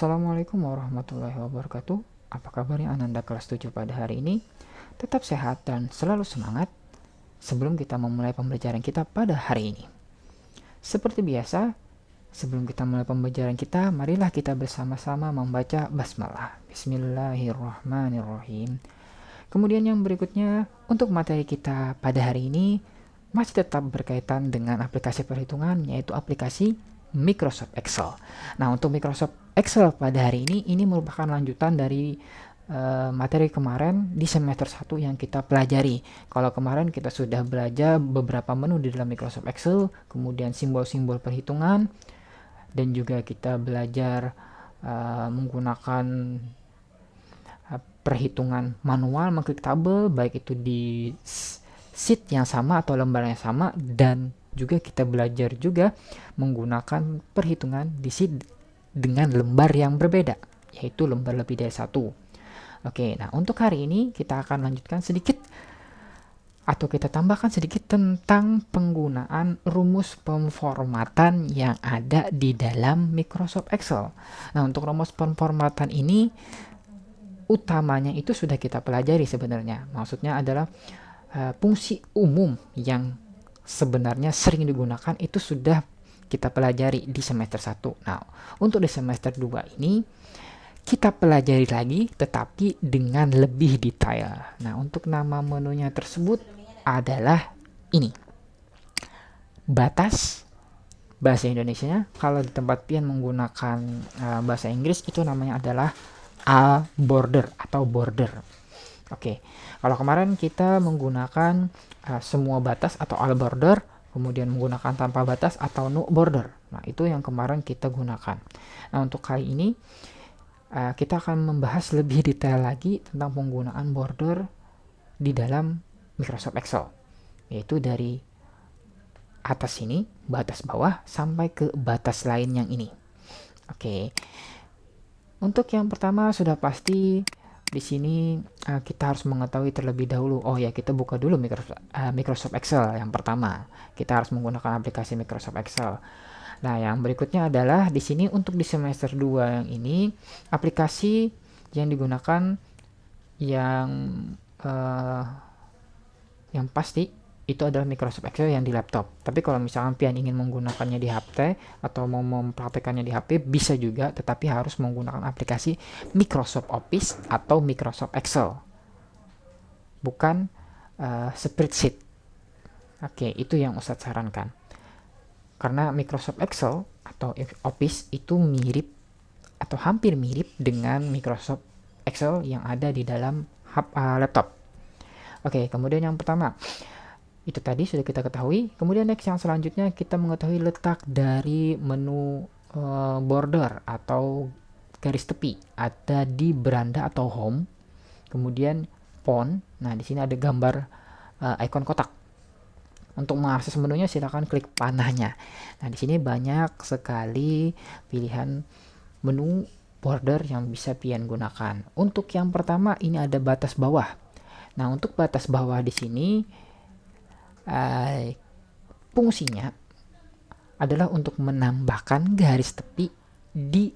Assalamualaikum warahmatullahi wabarakatuh. Apa kabarnya Ananda kelas 7 pada hari ini? Tetap sehat dan selalu semangat sebelum kita memulai pembelajaran kita pada hari ini. Seperti biasa, sebelum kita mulai pembelajaran kita, marilah kita bersama-sama membaca basmalah. Bismillahirrahmanirrahim. Kemudian yang berikutnya, untuk materi kita pada hari ini masih tetap berkaitan dengan aplikasi perhitungan, yaitu aplikasi Microsoft Excel. Nah, untuk Microsoft Excel pada hari ini merupakan lanjutan dari materi kemarin di semester 1 yang kita pelajari. Kalau kemarin kita sudah belajar beberapa menu di dalam Microsoft Excel, kemudian simbol-simbol perhitungan, dan juga kita belajar menggunakan perhitungan manual, mengklik tabel, baik itu di sheet yang sama atau lembar yang sama, dan juga kita belajar juga menggunakan perhitungan di sheet dengan lembar yang berbeda, yaitu lembar lebih dari satu. Oke, nah untuk hari ini kita akan lanjutkan sedikit atau kita tambahkan sedikit tentang penggunaan rumus pemformatan yang ada di dalam Microsoft Excel. Nah, untuk rumus pemformatan ini utamanya itu sudah kita pelajari sebenarnya. Maksudnya adalah fungsi umum yang sebenarnya sering digunakan itu sudah kita pelajari di semester 1. Nah, untuk di semester 2 ini kita pelajari lagi tetapi dengan lebih detail. Nah, untuk nama menunya tersebut adalah ini. Batas bahasa Indonesianya, kalau di tempat pian menggunakan bahasa Inggris itu namanya adalah border atau border. Oke, kalau kemarin kita menggunakan semua batas atau all border, kemudian menggunakan tanpa batas atau no border. Nah, itu yang kemarin kita gunakan. Nah, untuk kali ini kita akan membahas lebih detail lagi tentang penggunaan border di dalam Microsoft Excel, yaitu dari atas sini, batas bawah, sampai ke batas lain yang ini. Oke, untuk yang pertama sudah pasti di sini kita harus mengetahui terlebih dahulu. Oh ya, kita buka dulu Microsoft Excel yang pertama. Kita harus menggunakan aplikasi Microsoft Excel. Nah, yang berikutnya adalah di sini untuk di semester 2 yang ini aplikasi yang digunakan yang pasti itu adalah Microsoft Excel yang di laptop. Tapi kalau misalkan pian ingin menggunakannya di HP atau mau mempraktekannya di HP bisa juga, tetapi harus menggunakan aplikasi Microsoft Office atau Microsoft Excel, bukan spreadsheet. Oke, itu yang Ustadz sarankan. Karena Microsoft Excel atau Office itu mirip atau hampir mirip dengan Microsoft Excel yang ada di dalam laptop. Oke, kemudian yang pertama itu tadi sudah kita ketahui. Kemudian next yang selanjutnya kita mengetahui letak dari menu border atau garis tepi ada di beranda atau home. Kemudian font. Nah, di sini ada gambar icon kotak. Untuk mengakses menunya silakan klik panahnya. Nah, di sini banyak sekali pilihan menu border yang bisa pian gunakan. Untuk yang pertama ini ada batas bawah. Nah, untuk batas bawah di sini fungsinya adalah untuk menambahkan garis tepi di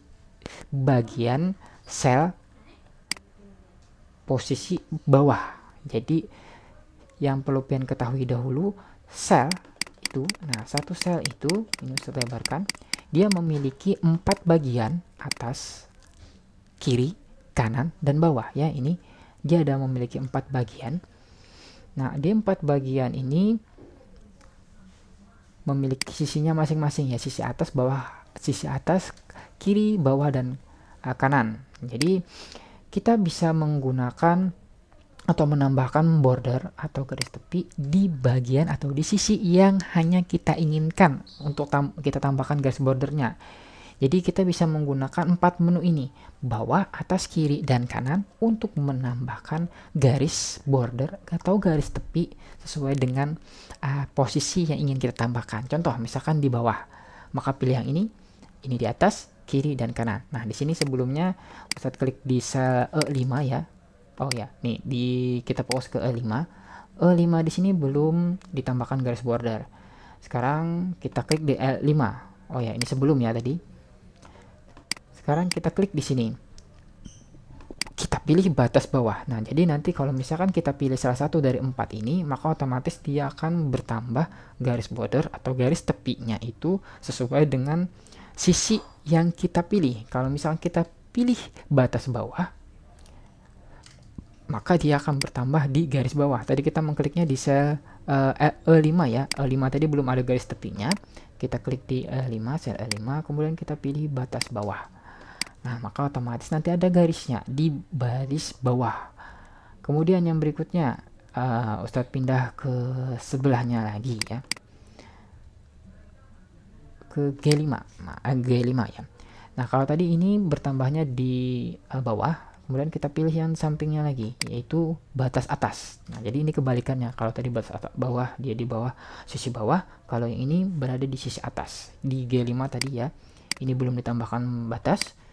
bagian sel posisi bawah. Jadi yang perlu pian ketahui dahulu, sel itu, nah satu sel itu, ini saya lebarkan, dia memiliki 4 bagian, atas, kiri, kanan, dan bawah ya. Ini dia ada memiliki 4 bagian. Nah, di 4 bagian ini memiliki sisinya masing-masing ya, sisi atas, bawah, sisi atas, kiri, bawah, dan kanan. Jadi kita bisa menggunakan atau menambahkan border atau garis tepi di bagian atau di sisi yang hanya kita inginkan untuk kita tambahkan garis bordernya. Jadi kita bisa menggunakan 4 menu ini, bawah, atas, kiri, dan kanan, untuk menambahkan garis border atau garis tepi sesuai dengan posisi yang ingin kita tambahkan. Contoh, misalkan di bawah, maka pilih yang ini di atas, kiri, dan kanan. Nah, di sini sebelumnya Ustadz klik di sel E5 ya. Oh ya, nih kita fokus ke E5. E5 di sini belum ditambahkan garis border. Sekarang kita klik di L5. Oh ya, ini sebelum ya tadi. Sekarang kita klik di sini. Kita pilih batas bawah. Nah, jadi nanti kalau misalkan kita pilih salah satu dari 4 ini, maka otomatis dia akan bertambah garis border atau garis tepinya itu sesuai dengan sisi yang kita pilih. Kalau misalkan kita pilih batas bawah, maka dia akan bertambah di garis bawah. Tadi kita mengkliknya di sel E5 ya. E5 tadi belum ada garis tepinya. Kita klik di E5, sel E5, kemudian kita pilih batas bawah. Nah, maka otomatis nanti ada garisnya di baris bawah. Kemudian yang berikutnya, Ustadz pindah ke sebelahnya lagi ya. Ke G5. Nah, G5 ya. Nah, kalau tadi ini bertambahnya di bawah, kemudian kita pilih yang sampingnya lagi, yaitu batas atas. Nah, jadi ini kebalikannya. Kalau tadi batas atas bawah, dia di bawah sisi bawah. Kalau yang ini berada di sisi atas. Di G5 tadi ya. Ini belum ditambahkan batas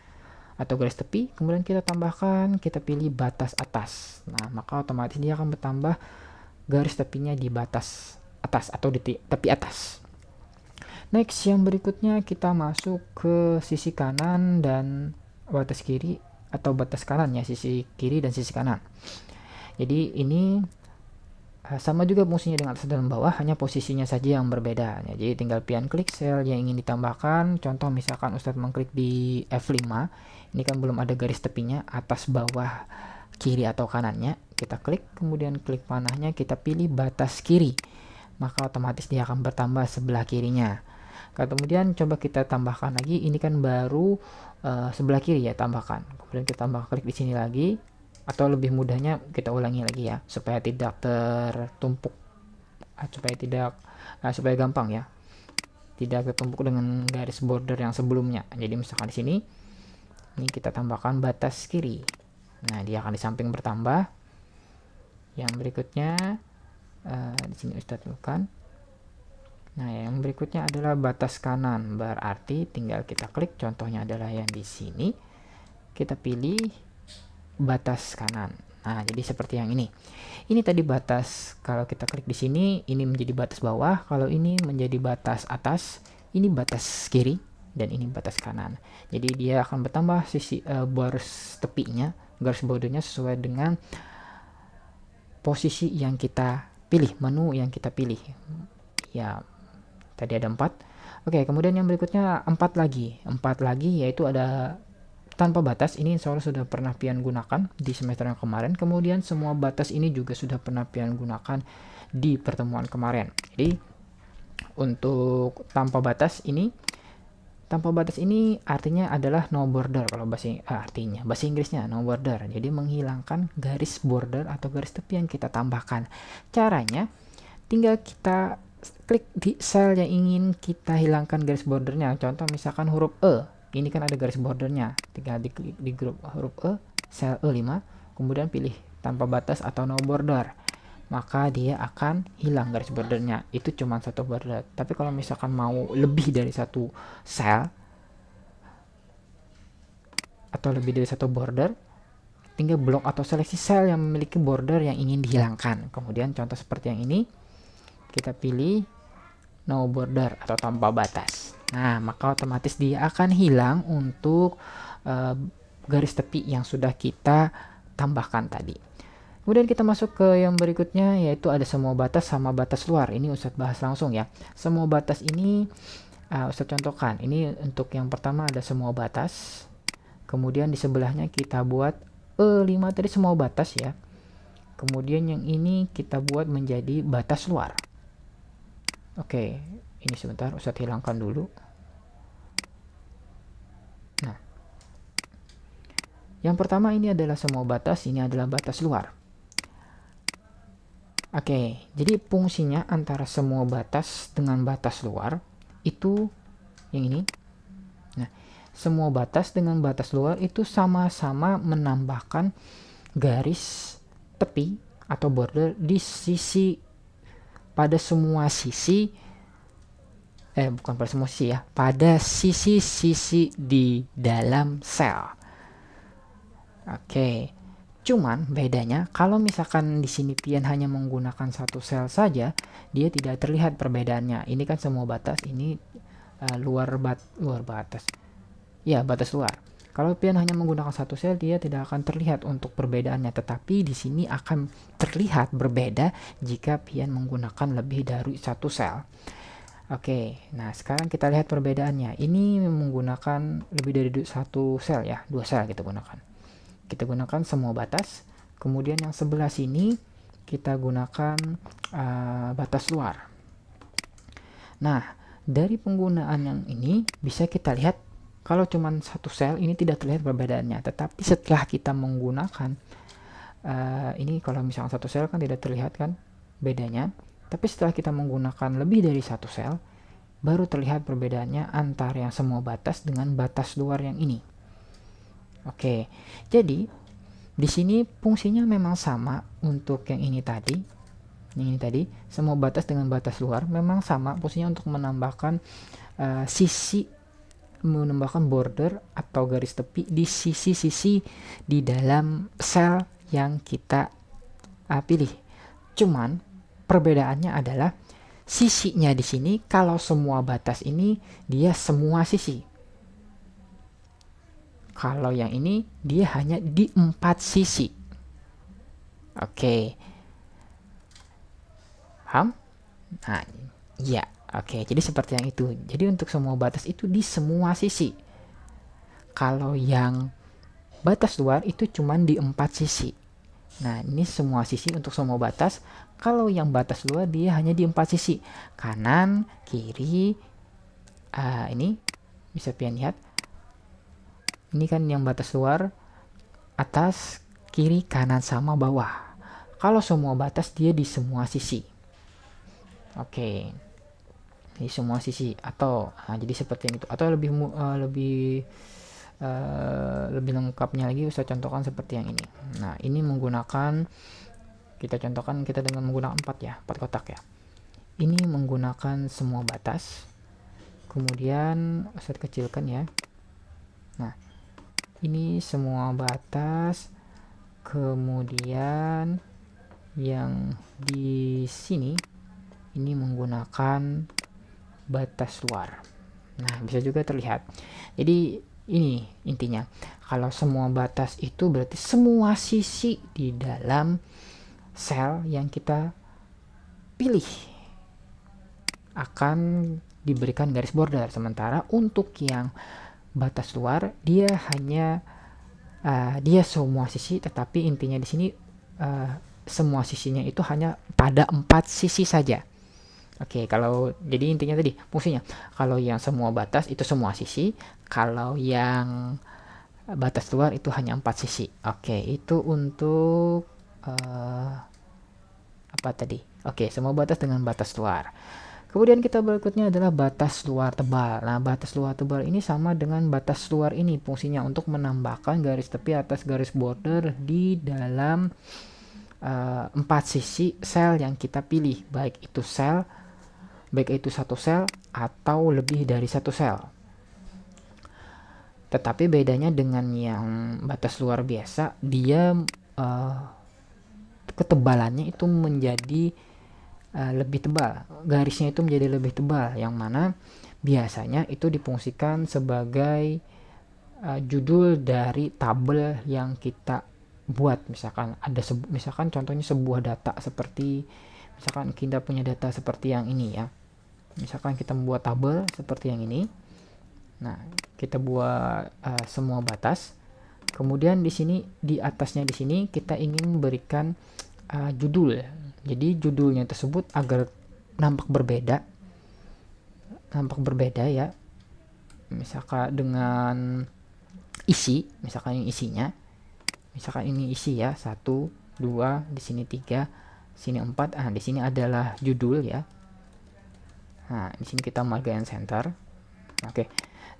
atau garis tepi, kemudian kita tambahkan, kita pilih batas atas. Nah, maka otomatis dia akan bertambah garis tepinya di batas atas atau di tepi atas. Next, yang berikutnya kita masuk ke sisi kanan dan batas kiri atau batas kanan ya, sisi kiri dan sisi kanan. Jadi ini sama juga fungsinya dengan atas dan bawah, hanya posisinya saja yang berbeda. Jadi tinggal pian klik sel yang ingin ditambahkan. Contoh misalkan Ustadz mengklik di F5, ini kan belum ada garis tepinya atas bawah kiri atau kanannya. Kita klik, kemudian klik panahnya, kita pilih batas kiri, maka otomatis dia akan bertambah sebelah kirinya. Kemudian coba kita tambahkan lagi, ini kan baru sebelah kiri ya, tambahkan. Kemudian kita tambah klik di sini lagi, atau lebih mudahnya kita ulangi lagi ya, supaya tidak tertumpuk, supaya gampang ya, tidak tertumpuk dengan garis border yang sebelumnya. Jadi misalkan di sini ini kita tambahkan batas kiri. Nah, dia akan di samping bertambah. Yang berikutnya di sini Ustadz bukan. Nah, yang berikutnya adalah batas kanan. Berarti tinggal kita klik, contohnya adalah yang di sini. Kita pilih batas kanan. Nah, jadi seperti yang ini. Ini tadi batas, kalau kita klik di sini, ini menjadi batas bawah. Kalau ini menjadi batas atas, ini batas kiri, dan ini batas kanan. Jadi dia akan bertambah sisi garis tepinya, garis bordernya sesuai dengan posisi yang kita pilih, menu yang kita pilih. Ya, tadi ada 4. Oke, kemudian yang berikutnya 4 lagi, yaitu ada tanpa batas. Ini insya Allah sudah pernah pian gunakan di semester yang kemarin. Kemudian semua batas ini juga sudah pernah pian gunakan di pertemuan kemarin. Jadi untuk tanpa batas ini artinya adalah no border. Kalau bahasa Inggrisnya no border. Jadi menghilangkan garis border atau garis tepi yang kita tambahkan. Caranya tinggal kita klik di sel yang ingin kita hilangkan garis bordernya. Contoh misalkan huruf E, ini kan ada garis bordernya, tinggal diklik di grup huruf E, sel E5, kemudian pilih tanpa batas atau no border, maka dia akan hilang garis bordernya. Itu cuma satu border. Tapi kalau misalkan mau lebih dari satu sel atau lebih dari satu border, tinggal blok atau seleksi sel yang memiliki border yang ingin dihilangkan. Kemudian contoh seperti yang ini, kita pilih no border atau tanpa batas. Nah, maka otomatis dia akan hilang untuk garis tepi yang sudah kita tambahkan tadi. Kemudian kita masuk ke yang berikutnya, yaitu ada semua batas sama batas luar. Ini Ustadz bahas langsung ya. Semua batas ini Ustadz contohkan. Ini untuk yang pertama ada semua batas. Kemudian di sebelahnya kita buat E5 tadi semua batas ya. Kemudian yang ini kita buat menjadi batas luar. Oke, ini sebentar Ustadz hilangkan dulu. Nah, yang pertama ini adalah semua batas, ini adalah batas luar. Oke, jadi fungsinya antara semua batas dengan batas luar itu yang ini. Nah, semua batas dengan batas luar itu sama-sama menambahkan garis tepi atau border di sisi, pada semua sisi, bukan pada semua sisi ya, pada sisi-sisi di dalam sel. Oke, cuman bedanya kalau misalkan di sini pian hanya menggunakan satu sel saja, dia tidak terlihat perbedaannya. Ini kan semua batas, ini luar batas. Ya, batas luar. Kalau pian hanya menggunakan satu sel, dia tidak akan terlihat untuk perbedaannya, tetapi di sini akan terlihat berbeda jika pian menggunakan lebih dari satu sel. Oke, nah sekarang kita lihat perbedaannya. Ini menggunakan lebih dari satu sel ya, dua sel kita gunakan. Kita gunakan semua batas. Kemudian yang sebelah sini kita gunakan batas luar. Nah, dari penggunaan yang ini bisa kita lihat kalau cuma satu sel ini tidak terlihat perbedaannya, tetapi setelah kita menggunakan ini, kalau misalnya satu sel kan tidak terlihat kan bedanya, tapi setelah kita menggunakan lebih dari satu sel baru terlihat perbedaannya antara yang semua batas dengan batas luar yang ini. Oke, jadi di sini fungsinya memang sama untuk yang ini tadi. Ini tadi semua batas dengan batas luar memang sama fungsinya untuk menambahkan menambahkan border atau garis tepi di sisi-sisi di dalam sel yang kita pilih. Cuman perbedaannya adalah sisinya di sini, kalau semua batas ini dia semua sisi. Kalau yang ini dia hanya di 4 sisi. Oke. Paham? Nah, iya. Oke, jadi seperti yang itu. Jadi untuk semua batas itu di semua sisi. Kalau yang batas luar itu cuma di 4 sisi. Nah, ini semua sisi untuk semua batas. Kalau yang batas luar dia hanya di 4 sisi. Kanan, kiri, ini bisa pian lihat. Ini kan yang batas luar, atas, kiri, kanan, sama bawah. Kalau semua batas dia di semua sisi. Oke, di semua sisi atau jadi seperti itu, atau lebih lengkapnya lagi saya contohkan seperti yang ini. Nah, ini menggunakan, kita contohkan kita dengan menggunakan 4 kotak ya. Ini menggunakan semua batas, kemudian saya kecilkan ya. Nah, ini semua batas, kemudian yang di sini ini menggunakan batas luar. Nah, bisa juga terlihat. Jadi ini intinya, kalau semua batas itu berarti semua sisi di dalam sel yang kita pilih akan diberikan garis border. Sementara untuk yang batas luar dia hanya dia semua sisi, tetapi intinya di sini semua sisinya itu hanya pada 4 sisi saja. Oke, kalau jadi intinya tadi fungsinya, kalau yang semua batas itu semua sisi, kalau yang batas luar itu hanya 4 sisi. Oke, itu untuk apa tadi? Oke, semua batas dengan batas luar. Kemudian kita berikutnya adalah batas luar tebal. Nah, batas luar tebal ini sama dengan batas luar ini, fungsinya untuk menambahkan garis tepi atas garis border di dalam 4 sisi sel yang kita pilih, baik itu satu sel atau lebih dari satu sel. Tetapi bedanya dengan yang batas luar biasa, dia ketebalannya itu menjadi lebih tebal, garisnya itu menjadi lebih tebal, yang mana biasanya itu difungsikan sebagai judul dari tabel yang kita buat. Misalkan contohnya sebuah data, seperti misalkan kita punya data seperti yang ini ya. Misalkan kita membuat tabel seperti yang ini. Nah, kita buat semua batas. Kemudian di sini, di atasnya di sini kita ingin memberikan judul. Jadi judulnya tersebut agar nampak berbeda ya. Misalkan dengan isi, misalkan yang isinya, misalkan ini isi ya, 1, 2, di sini 3, sini 4. Di sini adalah judul ya. Nah, di sini kita margin center. Oke.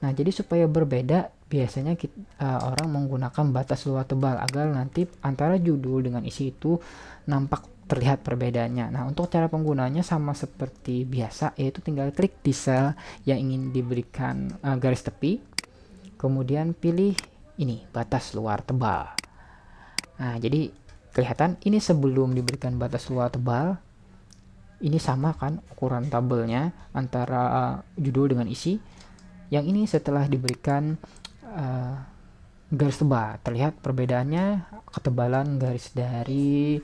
Nah, jadi supaya berbeda, biasanya orang menggunakan batas luar tebal agar nanti antara judul dengan isi itu nampak terlihat perbedaannya. Nah, untuk cara penggunanya sama seperti biasa, yaitu tinggal klik di sel yang ingin diberikan garis tepi, kemudian pilih ini, batas luar tebal. Nah, jadi kelihatan ini sebelum diberikan batas luar tebal, ini sama kan ukuran tabelnya antara judul dengan isi. Yang ini setelah diberikan garis tebal. Terlihat perbedaannya ketebalan garis dari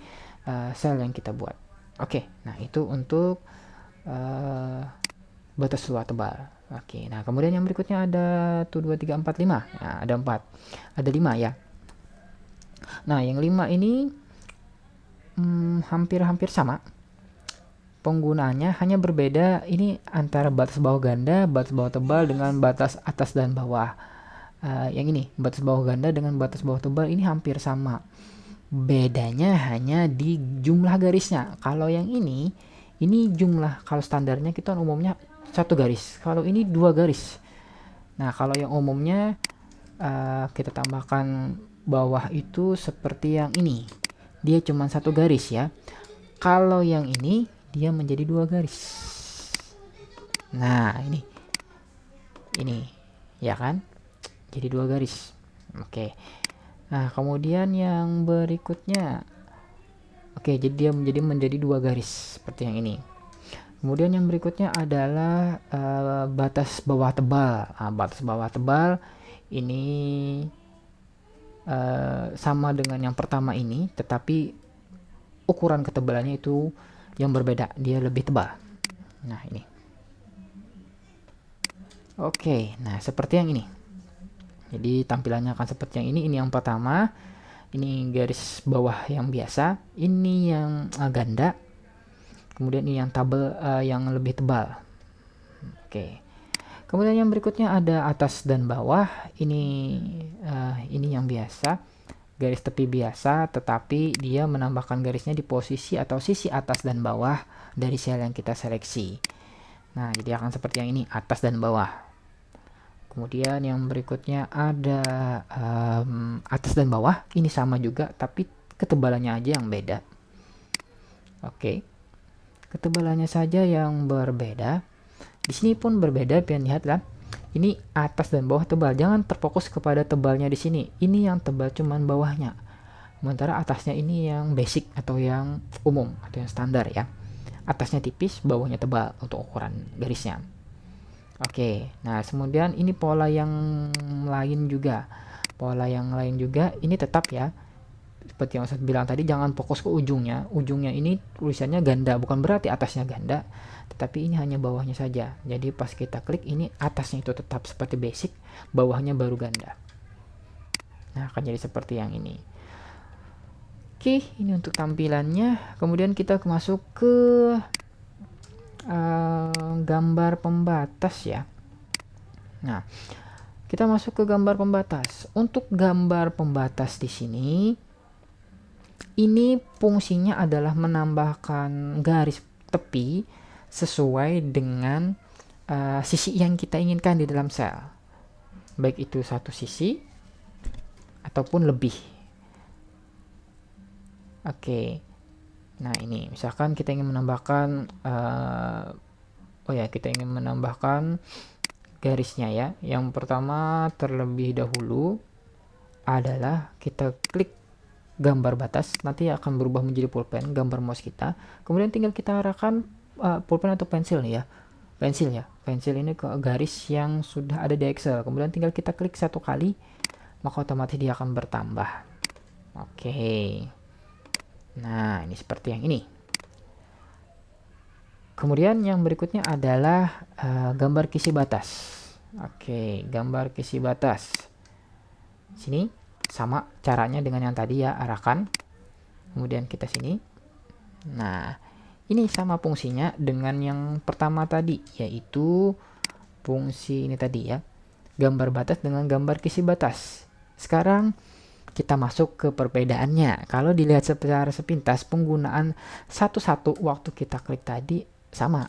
sel yang kita buat. Oke, nah itu untuk batas luar tebal. Oke, nah kemudian yang berikutnya ada 1, 2, 3, 4, 5. Nah, ada 4. Ada 5 ya. Nah, yang 5 ini hampir-hampir sama. Penggunaannya hanya berbeda ini antara batas bawah ganda, batas bawah tebal dengan batas atas dan bawah. Yang ini, batas bawah ganda dengan batas bawah tebal ini hampir sama. Bedanya hanya di jumlah garisnya. Kalau yang ini jumlah, kalau standarnya kita umumnya 1 garis. Kalau ini 2 garis. Nah, kalau yang umumnya kita tambahkan bawah itu seperti yang ini. Dia cuma 1 garis ya. Kalau yang ini dia menjadi 2 garis. Nah, ini ya kan? Jadi 2 garis. Oke. Nah, kemudian yang berikutnya, oke, jadi dia menjadi 2 garis seperti yang ini. Kemudian yang berikutnya adalah batas bawah tebal. Nah, batas bawah tebal ini sama dengan yang pertama ini, tetapi ukuran ketebalannya itu yang berbeda, dia lebih tebal. Nah, ini. Oke, nah seperti yang ini. Jadi tampilannya akan seperti yang ini. Ini yang pertama. Ini garis bawah yang biasa. Ini yang ganda. Kemudian ini yang tabel yang lebih tebal. Oke. Kemudian yang berikutnya ada atas dan bawah. Ini yang biasa. Garis tepi biasa, tetapi dia menambahkan garisnya di posisi atau sisi atas dan bawah dari sel yang kita seleksi. Nah, jadi akan seperti yang ini, atas dan bawah. Kemudian yang berikutnya ada atas dan bawah. Ini sama juga, tapi ketebalannya aja yang beda. Oke. Ketebalannya saja yang berbeda. Di sini pun berbeda, pian lihatlah. Ini atas dan bawah tebal. Jangan terfokus kepada tebalnya di sini. Ini yang tebal cuman bawahnya. Sementara atasnya ini yang basic atau yang umum atau yang standar ya. Atasnya tipis, bawahnya tebal untuk ukuran garisnya. Oke, nah kemudian ini pola yang lain juga. Pola yang lain juga ini tetap ya. Seperti yang saya bilang tadi, jangan fokus ke ujungnya. Ujungnya ini tulisannya ganda, bukan berarti atasnya ganda, tetapi ini hanya bawahnya saja. Jadi pas kita klik ini atasnya itu tetap seperti basic, bawahnya baru ganda. Nah, akan jadi seperti yang ini. Oke, ini untuk tampilannya. Kemudian kita masuk ke gambar pembatas ya. Nah, kita masuk ke gambar pembatas. Untuk gambar pembatas di sini, ini fungsinya adalah menambahkan garis tepi sesuai dengan sisi yang kita inginkan di dalam sel. Baik itu satu sisi ataupun lebih. Oke. Nah, ini misalkan kita ingin menambahkan kita ingin menambahkan garisnya ya. Yang pertama terlebih dahulu adalah kita klik gambar batas, nanti akan berubah menjadi pulpen, gambar mouse kita. Kemudian tinggal kita arahkan pulpen atau pensil nih ya. Pensil ini ke garis yang sudah ada di Excel. Kemudian tinggal kita klik 1 kali, maka otomatis dia akan bertambah. Oke. Nah, ini seperti yang ini. Kemudian yang berikutnya adalah gambar kisi batas. Oke, gambar kisi batas. Sini sama caranya dengan yang tadi ya, arahkan. Kemudian kita sini. Nah, ini sama fungsinya dengan yang pertama tadi, yaitu fungsi ini tadi ya. Gambar batas dengan gambar kisi batas. Sekarang kita masuk ke perbedaannya. Kalau dilihat secara sepintas, penggunaan satu-satu waktu kita klik tadi sama,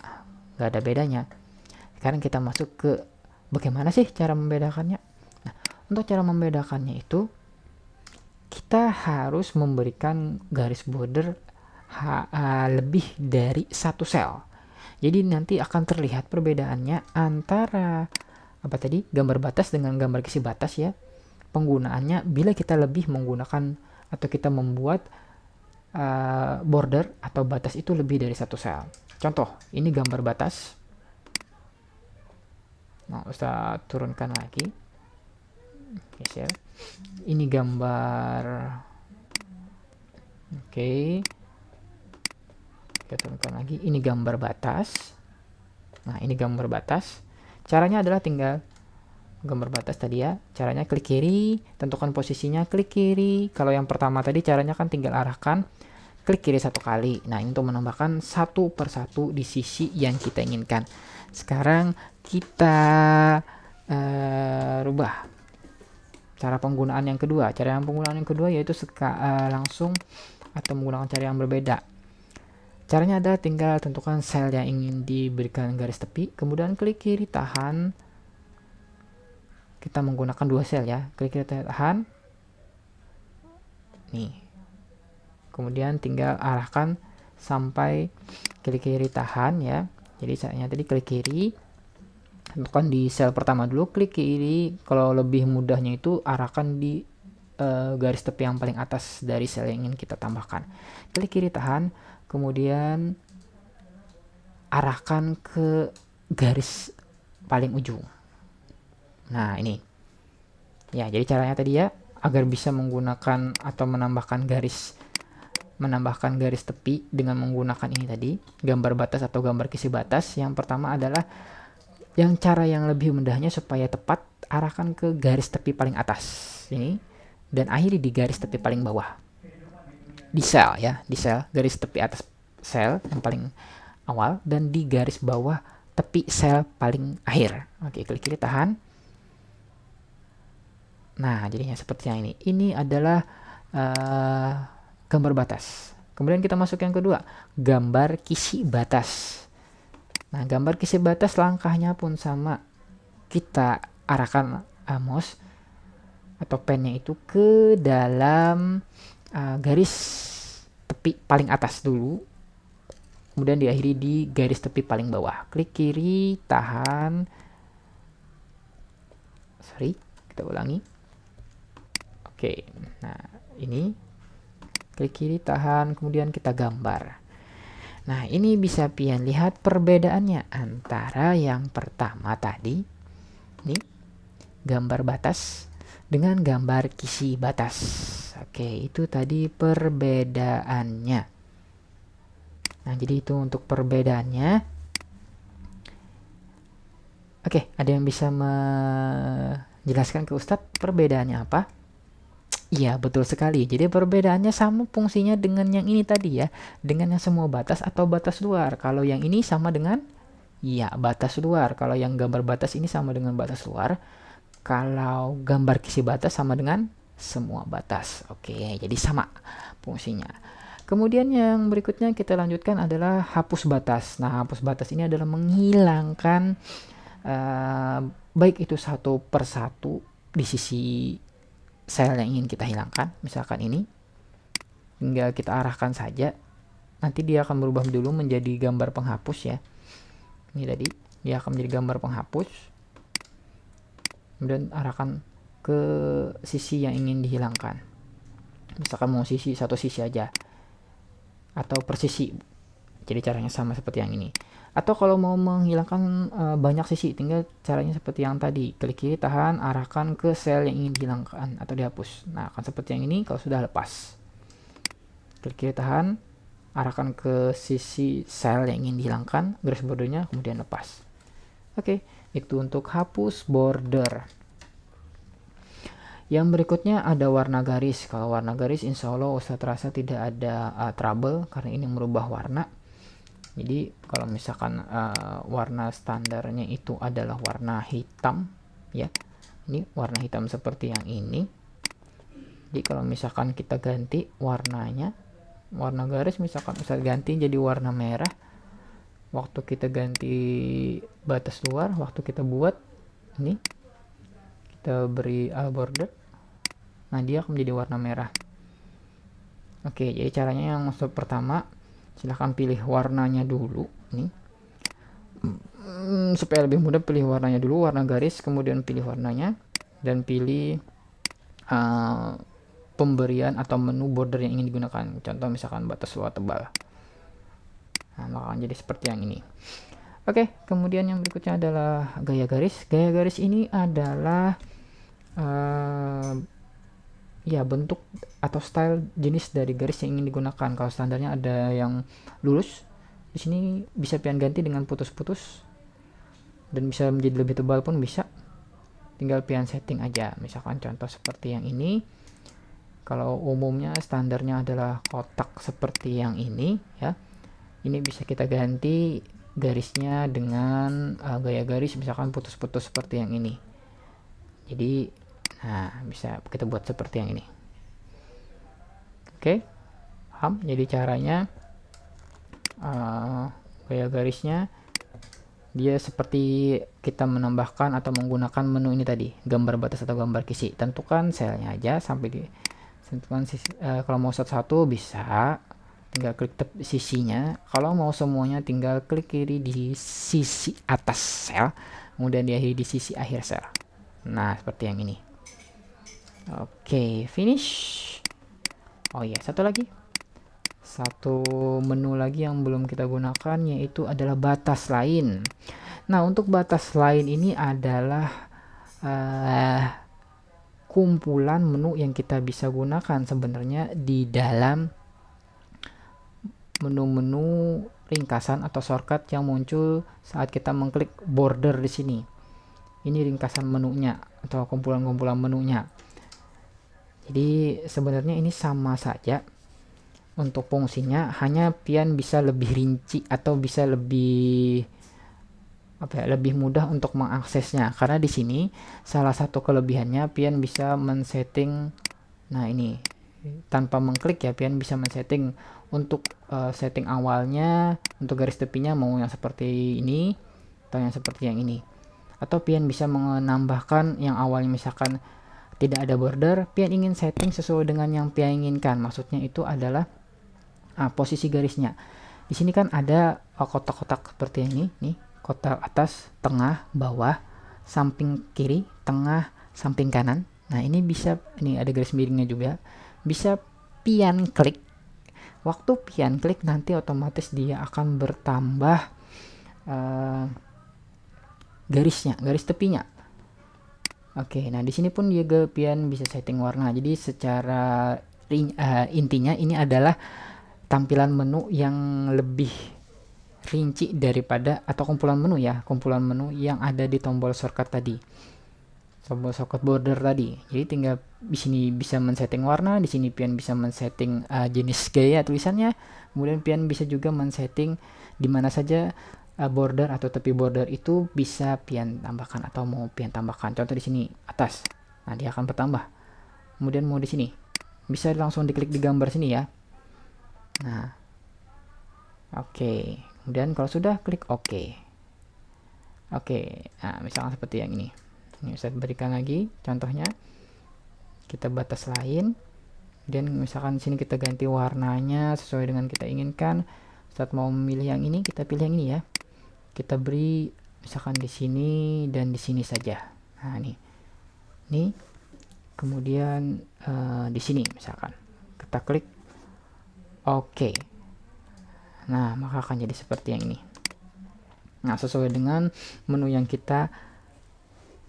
nggak ada bedanya. Sekarang kita masuk ke bagaimana sih cara membedakannya. Nah, untuk cara membedakannya itu kita harus memberikan garis border lebih dari 1 sel. Jadi nanti akan terlihat perbedaannya antara gambar batas dengan gambar kisi batas ya. Penggunaannya bila kita lebih menggunakan atau kita membuat border atau batas itu lebih dari 1 sel. Contoh, ini gambar batas. Nah, kita turunkan lagi. Geser. Ini gambar, oke, kita turunkan lagi. Ini gambar batas. Nah, ini gambar batas. Caranya adalah tinggal gambar batas tadi ya. Caranya klik kiri, tentukan posisinya, klik kiri. Kalau yang pertama tadi caranya kan tinggal arahkan, klik kiri satu kali. Nah, ini untuk menambahkan satu persatu di sisi yang kita inginkan. Sekarang kita rubah cara penggunaan yang kedua. Cara yang penggunaan yang kedua yaitu langsung atau menggunakan cara yang berbeda. Caranya adalah tinggal tentukan sel yang ingin diberikan garis tepi, kemudian klik kiri tahan. Kita menggunakan dua sel ya, klik kiri tahan. Nih. Kemudian tinggal arahkan sampai klik kiri tahan ya. Jadi caranya tadi klik kiri, tentukan di sel pertama dulu, klik kiri. Kalau lebih mudahnya itu arahkan di garis tepi yang paling atas dari sel yang ingin kita tambahkan. Klik kiri tahan, kemudian arahkan ke garis paling ujung. Nah, ini ya, jadi caranya tadi ya, agar bisa menggunakan atau menambahkan garis tepi dengan menggunakan ini tadi, gambar batas atau gambar kisi batas. Yang pertama adalah cara yang lebih mudahnya supaya tepat, arahkan ke garis tepi paling atas ini dan akhiri di garis tepi paling bawah di sel ya, di sel garis tepi atas sel yang paling awal dan di garis bawah tepi sel paling akhir. Oke, klik kiri tahan. Nah, jadinya seperti yang ini. Ini adalah gambar batas. Kemudian kita masuk yang kedua, gambar kisi batas. Nah, gambar kisi batas langkahnya pun sama. Kita arahkan mouse atau pennya itu ke dalam garis tepi paling atas dulu, kemudian diakhiri di garis tepi paling bawah. Klik kiri tahan, kita ulangi. Oke, nah ini klik kiri tahan, kemudian kita gambar. Nah, ini bisa pian lihat perbedaannya antara yang pertama tadi, ini gambar batas dengan gambar kisi batas. Oke, itu tadi perbedaannya. Nah, jadi itu untuk perbedaannya. Oke, ada yang bisa menjelaskan ke Ustadz perbedaannya apa? Iya, betul sekali. Jadi perbedaannya sama fungsinya dengan yang ini tadi ya, dengan yang semua batas atau batas luar. Kalau yang ini sama dengan batas luar. Kalau yang gambar batas ini sama dengan batas luar. Kalau gambar kisi batas sama dengan semua batas. Oke, jadi sama fungsinya. Kemudian yang berikutnya kita lanjutkan adalah hapus batas. Nah, hapus batas ini adalah menghilangkan baik itu satu persatu di sisi sel yang ingin kita hilangkan. Misalkan ini, tinggal kita arahkan saja. Nanti dia akan berubah dulu menjadi gambar penghapus ya. Ini tadi, dia akan menjadi gambar penghapus. Kemudian arahkan ke sisi yang ingin dihilangkan. Misalkan mau satu sisi aja, atau per sisi. Jadi caranya sama seperti yang ini. Atau kalau mau menghilangkan banyak sisi, tinggal caranya seperti yang tadi. Klik kiri tahan, arahkan ke sel yang ingin dihilangkan atau dihapus. Nah, akan seperti yang ini kalau sudah lepas. Klik kiri tahan, arahkan ke sisi sel yang ingin dihilangkan, garis bordernya, kemudian lepas. Oke, itu untuk hapus border. Yang berikutnya ada warna garis. Kalau warna garis insya Allah Ustadz rasa tidak ada trouble karena ini merubah warna. Jadi kalau misalkan warna standarnya itu adalah warna hitam ya, ini warna hitam seperti yang ini. Jadi kalau misalkan kita ganti warnanya, warna garis misalkan Ustadz ganti jadi warna merah, waktu kita ganti batas luar, waktu kita buat ini kita beri border, nah dia akan menjadi warna merah. Oke, jadi caranya yang step pertama, silahkan pilih warnanya dulu nih. Supaya lebih mudah, pilih warnanya dulu, warna garis, kemudian pilih warnanya dan pilih pemberian atau menu border yang ingin digunakan. Contoh misalkan batas luar tebal. Nah, maka jadi seperti yang ini. Oke, kemudian yang berikutnya adalah gaya garis. Gaya garis ini adalah ya bentuk atau style jenis dari garis yang ingin digunakan. Kalau standarnya ada yang lurus, di sini bisa pian ganti dengan putus-putus dan bisa menjadi lebih tebal pun bisa. Tinggal pian setting aja. Misalkan contoh seperti yang ini. Kalau umumnya standarnya adalah kotak seperti yang ini ya. Ini bisa kita ganti garisnya dengan gaya garis misalkan putus-putus seperti yang ini. Jadi nah bisa kita buat seperti yang ini. Oke, paham? Jadi caranya gaya garisnya dia seperti kita menambahkan atau menggunakan menu ini tadi, gambar batas atau gambar kisi. Tentukan selnya aja sampai di tentukan kalau mau satu-satu bisa tinggal klik sisinya, kalau mau semuanya tinggal klik kiri di sisi atas sel, kemudian diakhiri di sisi akhir sel. Nah seperti yang ini. Oke, finish. Oh iya, satu menu lagi yang belum kita gunakan, yaitu adalah batas lain. Nah untuk batas lain ini adalah kumpulan menu yang kita bisa gunakan sebenarnya di dalam menu-menu ringkasan atau shortcut yang muncul saat kita mengklik border di sini. Ini ringkasan menunya atau kumpulan-kumpulan menunya. Jadi sebenarnya ini sama saja untuk fungsinya, hanya pian bisa lebih rinci atau bisa lebih lebih mudah untuk mengaksesnya, karena di sini salah satu kelebihannya pian bisa men-setting. Nah ini tanpa mengklik ya, pian bisa men-setting untuk setting awalnya, untuk garis tepinya mau yang seperti ini atau yang seperti yang ini, atau pian bisa menambahkan yang awalnya misalkan tidak ada border, pian ingin setting sesuai dengan yang pian inginkan. Maksudnya itu adalah posisi garisnya. Di sini kan ada kotak-kotak seperti ini nih, kotak atas, tengah, bawah, samping kiri, tengah, samping kanan. Nah ini bisa, ini ada garis miringnya juga, bisa pian klik. Waktu pian klik nanti otomatis dia akan bertambah garisnya, garis tepinya. Oke, nah di sini pun juga pian bisa setting warna. Jadi secara intinya ini adalah tampilan menu yang lebih rinci daripada, atau kumpulan menu ya, kumpulan menu yang ada di tombol shortcut tadi, tombol shortcut border tadi. Jadi tinggal di sini bisa men-setting warna, di sini pian bisa men-setting jenis gaya tulisannya, kemudian pian bisa juga men-setting di mana saja border atau tepi border itu bisa pian tambahkan atau mau pian tambahkan. Contoh di sini atas, nah dia akan bertambah. Kemudian mau di sini bisa langsung diklik di gambar sini ya. Nah oke, kemudian kalau sudah klik OK. Nah misalkan seperti yang ini. Ini saya berikan lagi contohnya, kita batas lain, dan misalkan di sini kita ganti warnanya sesuai dengan kita inginkan. Saat mau memilih yang ini, kita pilih yang ini ya, kita beri misalkan di sini dan di sini saja. Nah ini kemudian di sini misalkan kita klik OK. Nah maka akan jadi seperti yang ini. Nah sesuai dengan menu yang kita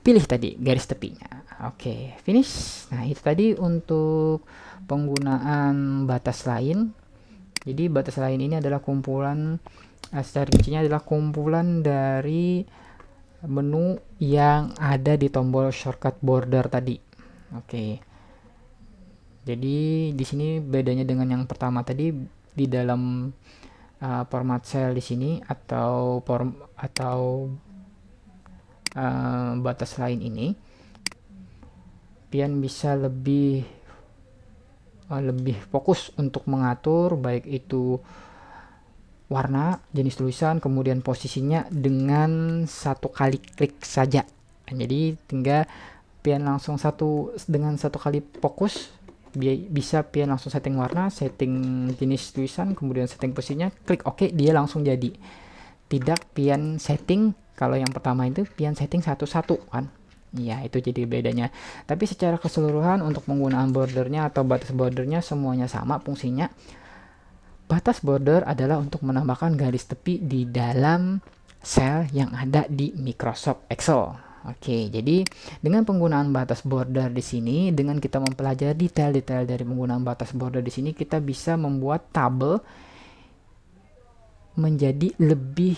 pilih tadi, garis tepinya. Oke, finish. Nah itu tadi untuk penggunaan batas lain. Jadi batas lain ini adalah kumpulan, secara rincinya adalah kumpulan dari menu yang ada di tombol shortcut border tadi. Oke, jadi di sini bedanya dengan yang pertama tadi, di dalam format cell di sini atau batas lain ini, pian bisa lebih fokus untuk mengatur baik itu warna, jenis tulisan, kemudian posisinya dengan satu kali klik saja. Jadi tinggal pian langsung dengan satu kali fokus, bisa pian langsung setting warna, setting jenis tulisan, kemudian setting posisinya, klik OK, dia langsung jadi. Tidak pian setting, kalau yang pertama itu pian setting satu-satu kan. Ya itu jadi bedanya. Tapi secara keseluruhan untuk penggunaan bordernya atau batas bordernya semuanya sama fungsinya. Batas border adalah untuk menambahkan garis tepi di dalam sel yang ada di Microsoft Excel. Oke, jadi dengan penggunaan batas border di sini, dengan kita mempelajari detail-detail dari penggunaan batas border di sini, kita bisa membuat tabel menjadi lebih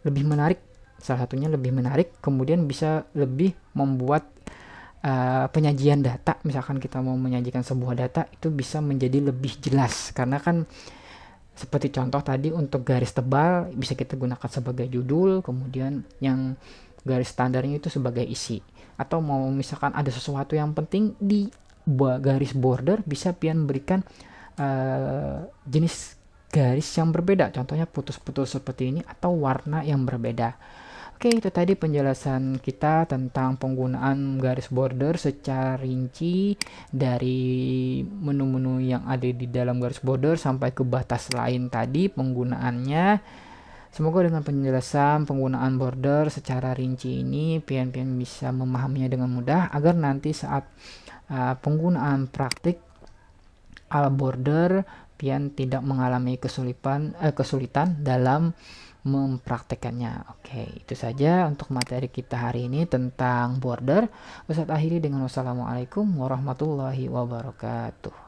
lebih menarik. Salah satunya lebih menarik, kemudian bisa lebih membuat penyajian data. Misalkan kita mau menyajikan sebuah data, itu bisa menjadi lebih jelas, karena kan seperti contoh tadi, untuk garis tebal bisa kita gunakan sebagai judul, kemudian yang garis standarnya itu sebagai isi. Atau mau misalkan ada sesuatu yang penting di garis border, bisa pian berikan jenis garis yang berbeda, contohnya putus-putus seperti ini, atau warna yang berbeda. Oke, itu tadi penjelasan kita tentang penggunaan garis border secara rinci, dari menu-menu yang ada di dalam garis border sampai ke batas lain tadi penggunaannya. Semoga dengan penjelasan penggunaan border secara rinci ini pian-pian bisa memahaminya dengan mudah, agar nanti saat penggunaan praktik al border pian tidak mengalami kesulitan dalam mempraktekannya. Oke, itu saja untuk materi kita hari ini tentang border. Ustadz akhiri dengan wassalamualaikum warahmatullahi wabarakatuh.